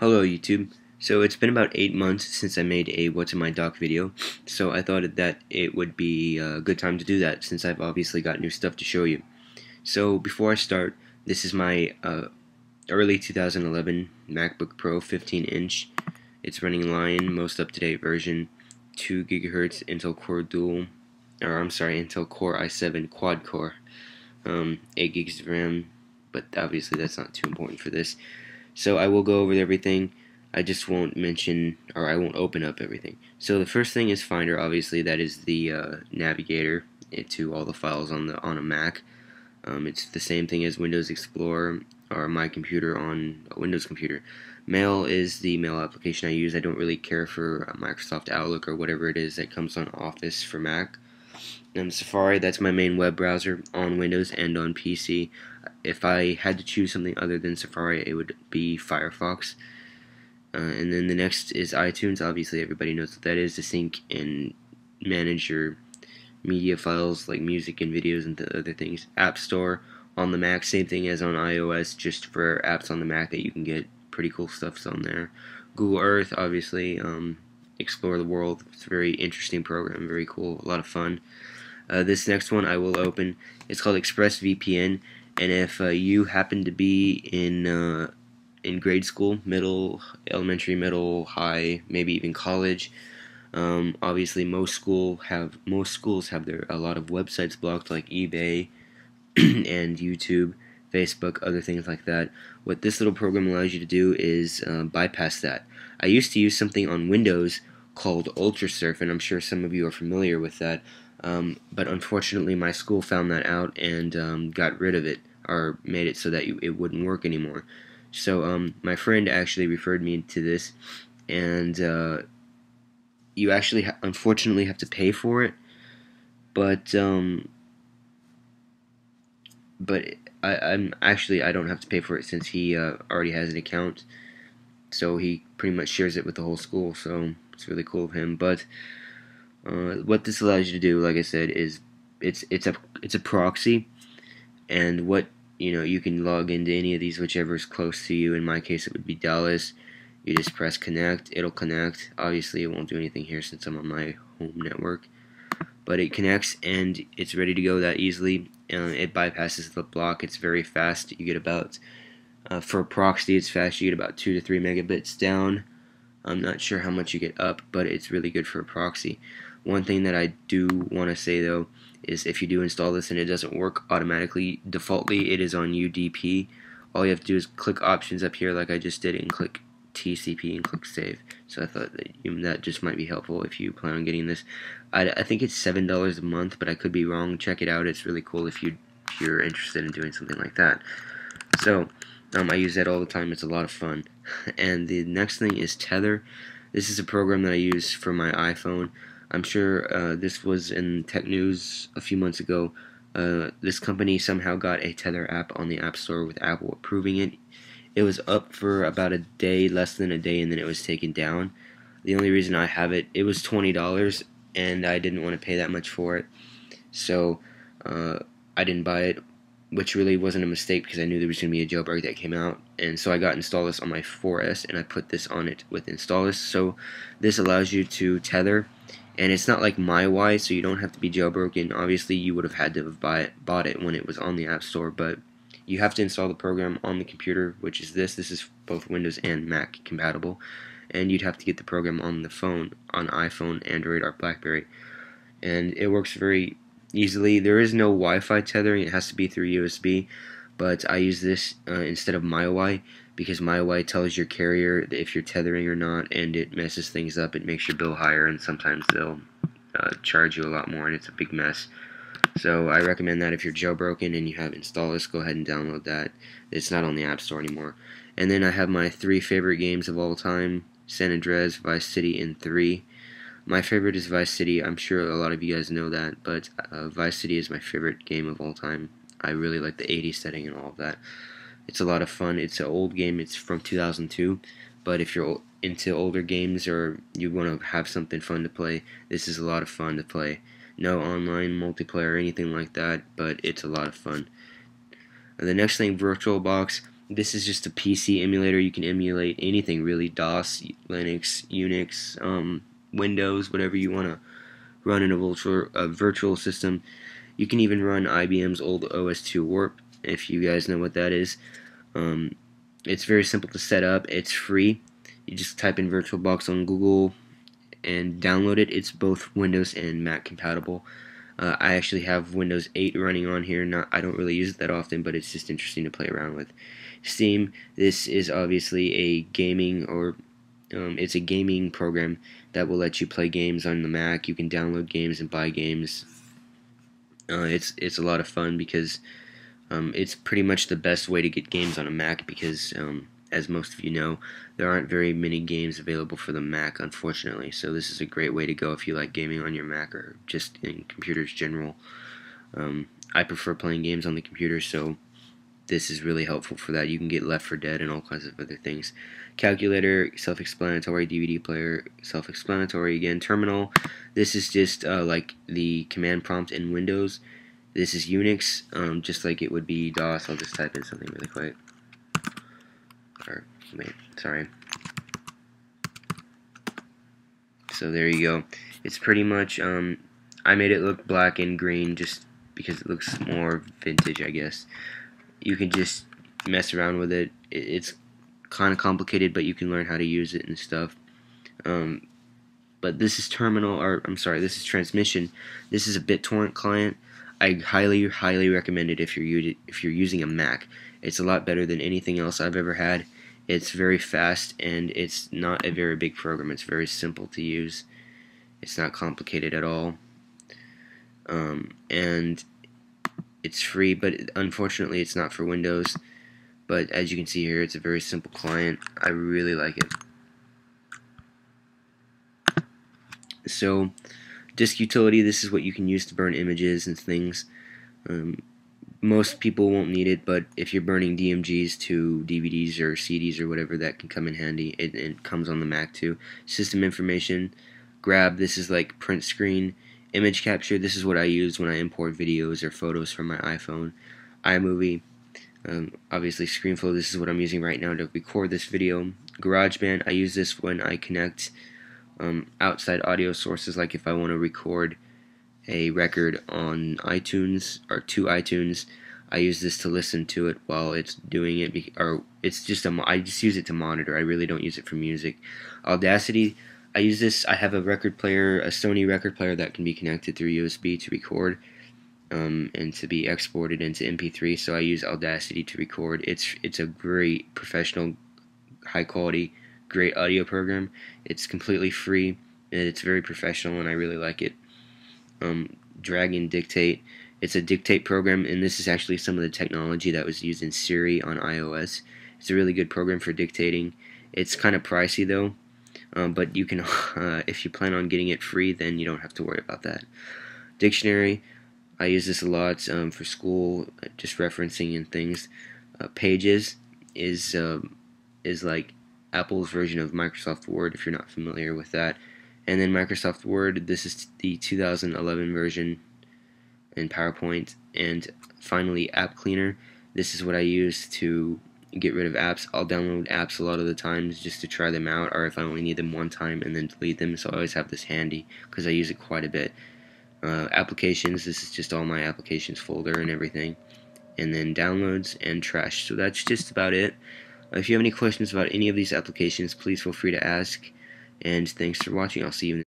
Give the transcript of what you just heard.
Hello YouTube. So it's been about 8 months since I made a What's in My Dock video, so I thought that it would be a good time to do that since I've obviously got new stuff to show you. So before I start, this is my early 2011 MacBook Pro 15-inch. It's running Lion, most up-to-date version, 2 GHz Intel Core Intel Core i7 quad core, 8 gigs of RAM, but obviously that's not too important for this. So I will go over everything. I just won't mention, or I won't open up everything. So the first thing is Finder. Obviously, that is the navigator to all the files on a Mac. It's the same thing as Windows Explorer or my computer on a Windows computer. Mail is the mail application I use. I don't really care for Microsoft Outlook or whatever it is that comes on Office for Mac. Safari, that's my main web browser on Windows and on PC. If I had to choose something other than Safari, it would be Firefox. And then the next is iTunes. Obviously, everybody knows what that is, to sync and manage your media files like music and videos and other things. App Store on the Mac, same thing as on iOS, just for apps on the Mac that you can get pretty cool stuff on there. Google Earth, obviously, explore the world. It's a very interesting program, very cool, a lot of fun. This next one I will open. It's called ExpressVPN, and if you happen to be in grade school, elementary, middle, high, maybe even college, obviously most schools have a lot of websites blocked, like eBay and YouTube, Facebook, other things like that. What this little program allows you to do is bypass that. I used to use something on Windows called UltraSurf, and I'm sure some of you are familiar with that. But unfortunately my school found that out and got rid of it, or made it so that it wouldn't work anymore. So my friend actually referred me to this, and you actually unfortunately have to pay for it, but I don't have to pay for it since he already has an account, so he pretty much shares it with the whole school, so it's really cool of him. But what this allows you to do, like I said, is it's a proxy, and what you can log into any of these, whichever is close to you. In my case, it would be Dallas. You just press connect, it'll connect. Obviously, it won't do anything here since I'm on my home network, but it connects and it's ready to go that easily. It bypasses the block. It's very fast. You get about for a proxy, it's fast. You get about 2 to 3 megabits down. I'm not sure how much you get up, but it's really good for a proxy. One thing that I do want to say though is if you do install this and it doesn't work automatically, defaultly it is on UDP. All you have to do is click options up here like I just did and click TCP and click save. So I thought that just might be helpful if you plan on getting this. I think it's $7 a month, but I could be wrong. Check it out. It's really cool if you're interested in doing something like that. So I use that all the time. It's a lot of fun. And the next thing is Tether. This is a program that I use for my iPhone. I'm sure this was in tech news a few months ago. This company somehow got a Tether app on the App Store with Apple approving it. It was up for about a day, less than a day, and then it was taken down. The only reason I have it was $20, and I didn't want to pay that much for it. So I didn't buy it, which really wasn't a mistake because I knew there was going to be a jailbreak that came out. And so I got Installous on my 4S, and I put this on it with Installous. So this allows you to tether, and it's not like MyWi, so you don't have to be jailbroken. Obviously, you would have had to have bought it when it was on the App Store, but you have to install the program on the computer, which is this. This is both Windows and Mac compatible, and you'd have to get the program on the phone, on iPhone, Android, or BlackBerry, and it works very easily. There is no Wi-Fi tethering. It has to be through USB, but I use this instead of MyWi because MyWi tells your carrier if you're tethering or not, and it messes things up. It makes your bill higher, and sometimes they'll charge you a lot more, and it's a big mess. So I recommend that if you're jailbroken and you have Installous, go ahead and download that. It's not on the App Store anymore. And then I have my 3 favorite games of all time: San Andreas, Vice City, and 3. My favorite is Vice City. I'm sure a lot of you guys know that, but Vice City is my favorite game of all time. I really like the 80s setting and all of that. It's a lot of fun. It's an old game. It's from 2002, but if you're into older games or you want to have something fun to play, this is a lot of fun to play. No online multiplayer or anything like that, but it's a lot of fun. And the next thing, VirtualBox. This is just a PC emulator. You can emulate anything really: DOS, Linux, Unix, Windows, whatever you want to run in a virtual system. You can even run IBM's old OS2 Warp, if you guys know what that is. Um, it's very simple to set up. It's free. You just type in VirtualBox on Google and download it. It's both Windows and Mac compatible. I actually have Windows 8 running on here. I don't really use it that often, but it's just interesting to play around with. Steam. This is obviously a gaming it's a gaming program that will let you play games on the Mac. You can download games and buy games. It's a lot of fun because it's pretty much the best way to get games on a Mac because, as most of you know, there aren't very many games available for the Mac, unfortunately. So this is a great way to go if you like gaming on your Mac or just in computers general. I prefer playing games on the computer, so this is really helpful for that. You can get Left 4 Dead and all kinds of other things. Calculator, self-explanatory. DVD player, self-explanatory again. Terminal, this is just like the command prompt in Windows. This is Unix, just like it would be DOS. I'll just type in something really quick. Or, wait, sorry. So there you go. It's pretty much, I made it look black and green just because it looks more vintage, I guess. You can just mess around with it. It's kind of complicated, but you can learn how to use it and stuff. But this is this is transmission. This is a BitTorrent client. I highly recommend it if you're using a Mac. It's a lot better than anything else I've ever had. It's very fast and it's not a very big program. It's very simple to use. It's not complicated at all. And it's free, but unfortunately it's not for Windows. But as you can see here, it's a very simple client. I really like it. So, disk utility, this is what you can use to burn images and things. Most people won't need it, but if you're burning DMGs to DVDs or CDs or whatever, that can come in handy. It comes on the Mac too. System information, grab, this is like print screen. Image capture, this is what I use when I import videos or photos from my iPhone. iMovie, obviously ScreenFlow, this is what I'm using right now to record this video. GarageBand, I use this when I connect outside audio sources, like if I want to record a record on iTunes or to iTunes. I use this to listen to it while it's doing it, or it's just I just use it to monitor. I really don't use it for music. Audacity, I use this. I have a record player, a Sony record player that can be connected through USB to record and to be exported into MP3. So I use Audacity to record. It's a great professional, high quality, great audio program. It's completely free and it's very professional, and I really like it. Drag and Dictate. It's a dictate program, and this is actually some of the technology that was used in Siri on iOS. It's a really good program for dictating. It's kind of pricey though, but you can, if you plan on getting it free, then you don't have to worry about that. Dictionary, I use this a lot for school, just referencing and things. Pages is like Apple's version of Microsoft Word, if you're not familiar with that. And then Microsoft Word, this is the 2011 version in PowerPoint. And finally, App Cleaner. This is what I use to get rid of apps. I'll download apps a lot of the times just to try them out, or if I only need them one time and then delete them. So I always have this handy because I use it quite a bit. Applications, this is just all my applications folder and everything. And then downloads and trash. So that's just about it. If you have any questions about any of these applications, please feel free to ask. And thanks for watching. I'll see you in